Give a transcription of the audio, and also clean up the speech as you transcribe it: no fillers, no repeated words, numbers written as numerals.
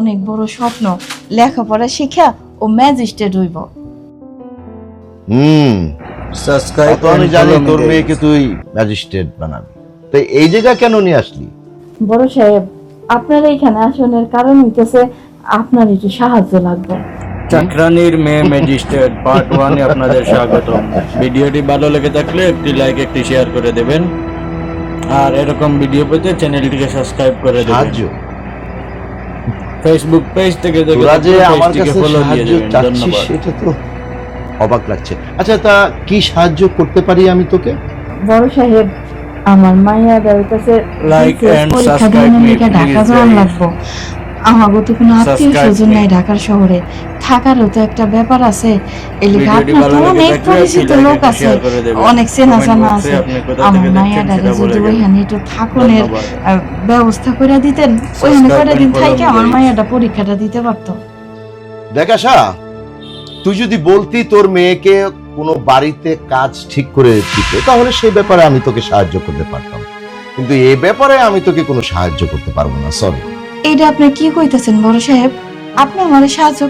অনেক বড় স্বপ্ন, লেখাপড়া শিখা ও ম্যাজিস্ট্রেট হইব। সাবস্ক্রাইব তো আমি জানি তোর মেয়েকে তুই ম্যাজিস্ট্রেট বানাবি, তাই এই জায়গা কেন নিয়ে আসলি? বড় সাহেব, আপনার এইখানে আসানোর কারণ হইতেছে আপনার একটু সাহায্য লাগবে। চাকরানির মেয়ে ম্যাজিস্ট্রেট পার্ট 1 এ আপনাদের স্বাগতম। ভিডিওটি ভালো লেগে থাকলে একটি লাইক একটি শেয়ার করে দেবেন, আর এরকম ভিডিও পেতে চ্যানেলটিকে সাবস্ক্রাইব করে দেবেন। সাহায্য? ফেসবুক পেজ থেকে দেখে তোরা যে আমার পেজটিকে কাছে ফলো দিয়ে সাহায্য দেবেন। চাচ্ছিস ধন্যবাদ। সেটা তো অবাক লাগছে। আচ্ছা, তা কি সাহায্য করতে পারি আমি তোকে? বড় সাহেব, আমার মাইয়া দাঁড়িয়েছে Like and subscribe me, Dhaka please, যাওয়ার guys. লাগবো। আমার তো কোনো আত্মীয় Subscribe স্বজন me. নাই ঢাকার শহরে, থাকারও তো একটা ব্যাপার আছে। এলাকা ভিডিওটি আপনার ভালো তো লেগে অনেক থাকলে পরিচিত একটি লোক like আছে, share করে দেবেন। অনেক চেনা Comment জানা box এ আছে। আপনি কোথা আমার থেকে মাইয়া দেখছেন দাঁড়িয়ে সেটা বলে যদি দেবেন। ওইখানে একটু থাকুনের ধন্যবাদ। ব্যবস্থা করে দিতেন, ওইখানে Subscribe কয়টা দিন and follow থাইকে me, আমার guys. মাইয়াটা পরীক্ষাটা দিতে পারতো। দেখ আশা, তুই যদি বলতি তোর মেয়েকে কোনো বাড়িতে কাজ ঠিক করে দিতে, তাহলে সেই ব্যাপারে আমি তোকে সাহায্য করতে পারতাম, কিন্তু এই ব্যাপারে আমি তোকে কোনো সাহায্য করতে পারবো না, সরি। এইটা আপনি কি কইতেছেন বড় সাহেব? আপনি আমার সাহায্য